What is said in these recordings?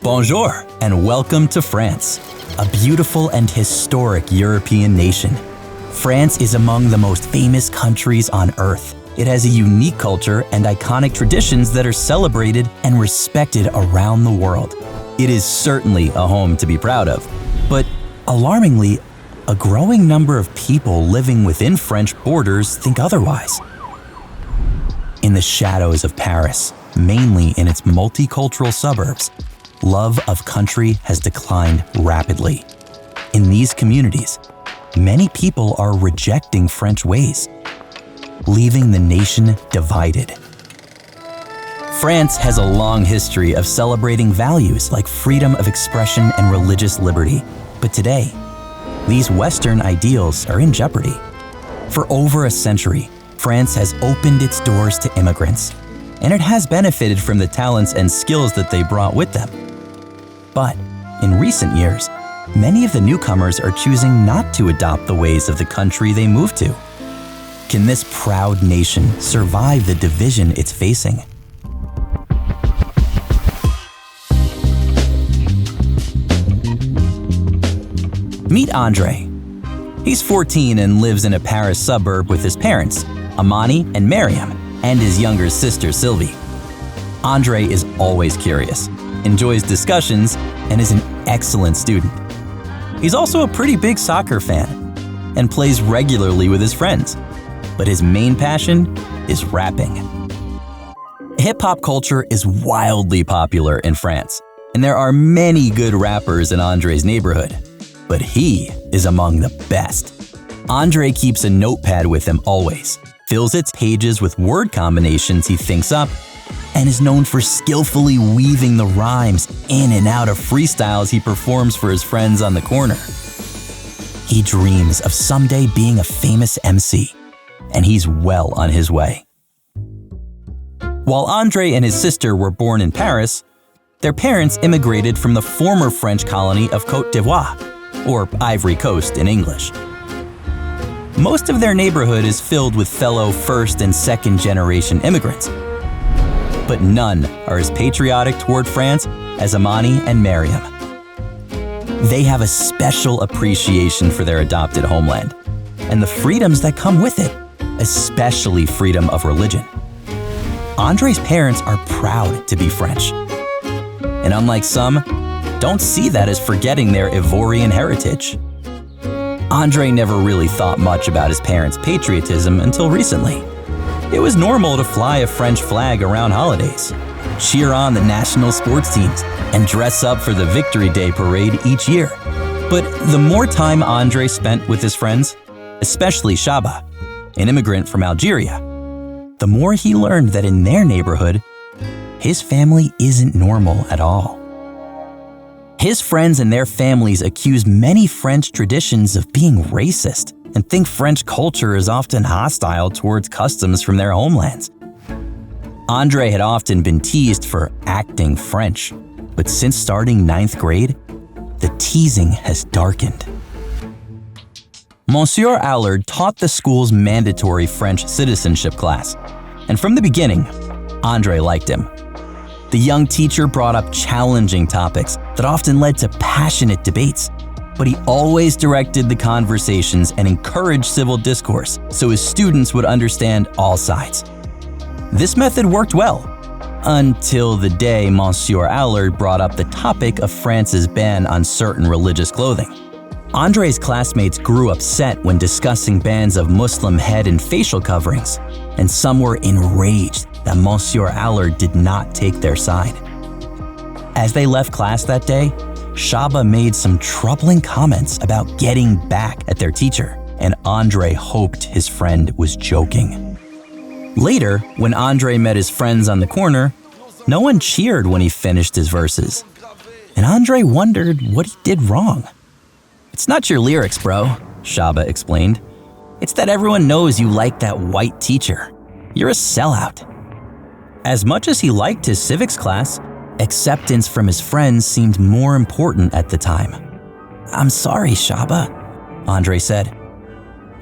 Bonjour, and welcome to France, a beautiful and historic European nation. France is among the most famous countries on Earth. It has a unique culture and iconic traditions that are celebrated and respected around the world. It is certainly a home to be proud of, but alarmingly, a growing number of people living within French borders think otherwise. In the shadows of Paris, mainly in its multicultural suburbs, love of country has declined rapidly. In these communities, many people are rejecting French ways, leaving the nation divided. France has a long history of celebrating values like freedom of expression and religious liberty, but today, these Western ideals are in jeopardy. For over a century, France has opened its doors to immigrants, and it has benefited from the talents and skills that they brought with them. But in recent years, many of the newcomers are choosing not to adopt the ways of the country they moved to. Can this proud nation survive the division it's facing? Meet Andre. He's 14 and lives in a Paris suburb with his parents, Amani and Mariam, and his younger sister, Sylvie. Andre is always curious, enjoys discussions, and is an excellent student. He's also a pretty big soccer fan and plays regularly with his friends, but his main passion is rapping. Hip-hop culture is wildly popular in France, and there are many good rappers in Andre's neighborhood, but he is among the best. Andre keeps a notepad with him always, fills its pages with word combinations he thinks up, and is known for skillfully weaving the rhymes in and out of freestyles he performs for his friends on the corner. He dreams of someday being a famous MC, and he's well on his way. While Andre and his sister were born in Paris, their parents immigrated from the former French colony of Côte d'Ivoire, or Ivory Coast in English. Most of their neighborhood is filled with fellow first and second generation immigrants, but none are as patriotic toward France as Amani and Mariam. They have a special appreciation for their adopted homeland and the freedoms that come with it, especially freedom of religion. Andre's parents are proud to be French, and unlike some, don't see that as forgetting their Ivorian heritage. Andre never really thought much about his parents' patriotism until recently. It was normal to fly a French flag around holidays, cheer on the national sports teams, and dress up for the Victory Day parade each year. But the more time Andre spent with his friends, especially Shaba, an immigrant from Algeria, the more he learned that in their neighborhood, his family isn't normal at all. His friends and their families accuse many French traditions of being racist and think French culture is often hostile towards customs from their homelands. Andre had often been teased for acting French, but since starting 9th grade, the teasing has darkened. Monsieur Allard taught the school's mandatory French citizenship class, and from the beginning, Andre liked him. The young teacher brought up challenging topics that often led to passionate debates, but he always directed the conversations and encouraged civil discourse so his students would understand all sides. This method worked well, until the day Monsieur Allard brought up the topic of France's ban on certain religious clothing. Andre's classmates grew upset when discussing bans of Muslim head and facial coverings, and some were enraged that Monsieur Allard did not take their side. As they left class that day, Shaba made some troubling comments about getting back at their teacher, and Andre hoped his friend was joking. Later, when Andre met his friends on the corner, no one cheered when he finished his verses, and Andre wondered what he did wrong. "It's not your lyrics, bro," Shaba explained. "It's that everyone knows you like that white teacher. You're a sellout." As much as he liked his civics class, acceptance from his friends seemed more important at the time. "I'm sorry, Shaba," Andre said.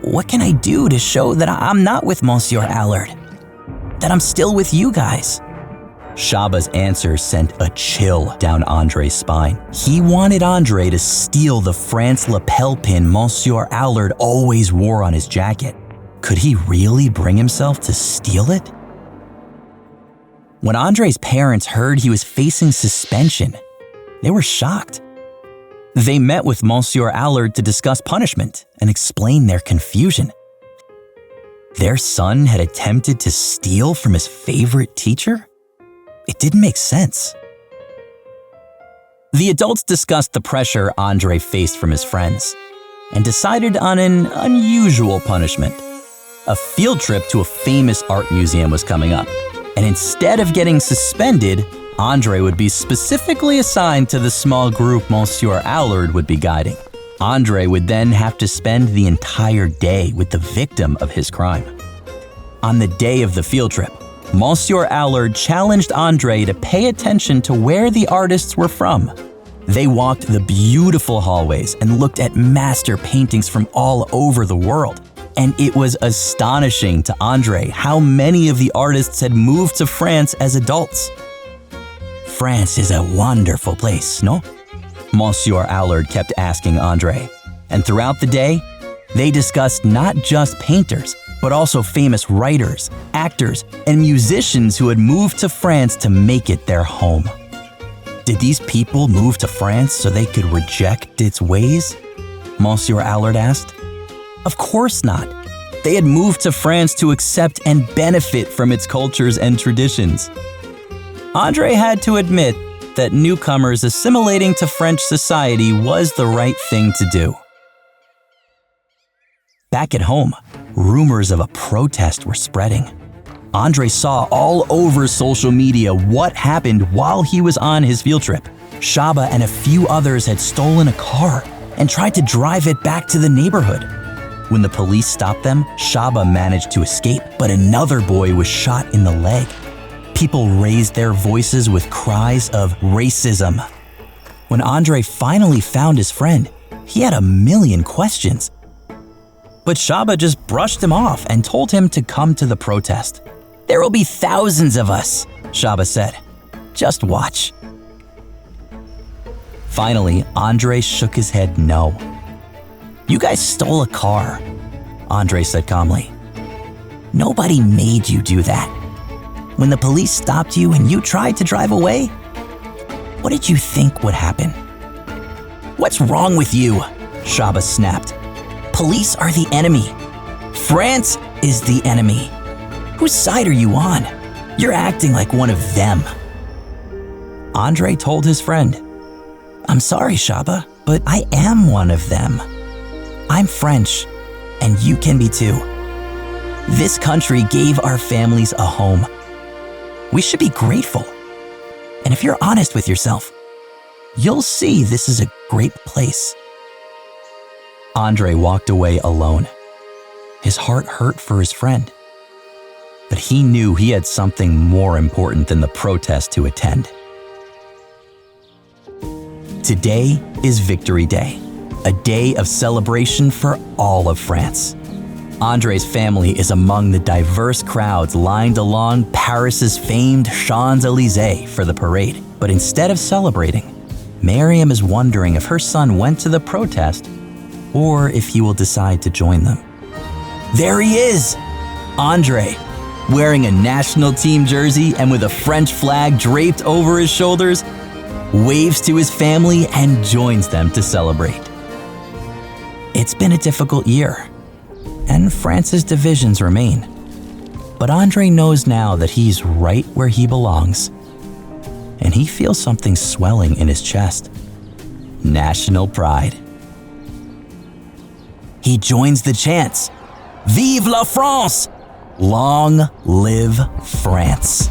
"What can I do to show that I'm not with Monsieur Allard? That I'm still with you guys?" Shaba's answer sent a chill down Andre's spine. He wanted Andre to steal the France lapel pin Monsieur Allard always wore on his jacket. Could he really bring himself to steal it? When Andre's parents heard he was facing suspension, they were shocked. They met with Monsieur Allard to discuss punishment and explain their confusion. Their son had attempted to steal from his favorite teacher? It didn't make sense. The adults discussed the pressure Andre faced from his friends and decided on an unusual punishment. A field trip to a famous art museum was coming up, and instead of getting suspended, Andre would be specifically assigned to the small group Monsieur Allard would be guiding. Andre would then have to spend the entire day with the victim of his crime. On the day of the field trip, Monsieur Allard challenged Andre to pay attention to where the artists were from. They walked the beautiful hallways and looked at master paintings from all over the world. And it was astonishing to Andre how many of the artists had moved to France as adults. France is a wonderful place, no? Monsieur Allard kept asking Andre. And throughout the day, they discussed not just painters, but also famous writers, actors, and musicians who had moved to France to make it their home. Did these people move to France so they could reject its ways? Monsieur Allard asked. Of course not. They had moved to France to accept and benefit from its cultures and traditions. Andre had to admit that newcomers assimilating to French society was the right thing to do. Back at home, rumors of a protest were spreading. Andre saw all over social media what happened while he was on his field trip. Shaba and a few others had stolen a car and tried to drive it back to the neighborhood. When the police stopped them, Shaba managed to escape, but another boy was shot in the leg. People raised their voices with cries of racism. When Andre finally found his friend, he had a million questions. But Shaba just brushed him off and told him to come to the protest. There will be thousands of us, Shaba said. Just watch. Finally, Andre shook his head no. You guys stole a car, Andre said calmly. Nobody made you do that. When the police stopped you and you tried to drive away, what did you think would happen? What's wrong with you? Shaba snapped. Police are the enemy. France is the enemy. Whose side are you on? You're acting like one of them. Andre told his friend, I'm sorry, Shaba, but I am one of them. I'm French, and you can be too. This country gave our families a home. We should be grateful. And if you're honest with yourself, you'll see this is a great place. Andre walked away alone. His heart hurt for his friend. But he knew he had something more important than the protest to attend. Today is Victory Day, a day of celebration for all of France. Andre's family is among the diverse crowds lined along Paris's famed Champs-Élysées for the parade. But instead of celebrating, Miriam is wondering if her son went to the protest or if he will decide to join them. There he is! Andre, wearing a national team jersey and with a French flag draped over his shoulders, waves to his family and joins them to celebrate. It's been a difficult year, and France's divisions remain. But Andre knows now that he's right where he belongs, and he feels something swelling in his chest. National pride. He joins the chants, Vive la France! Long live France!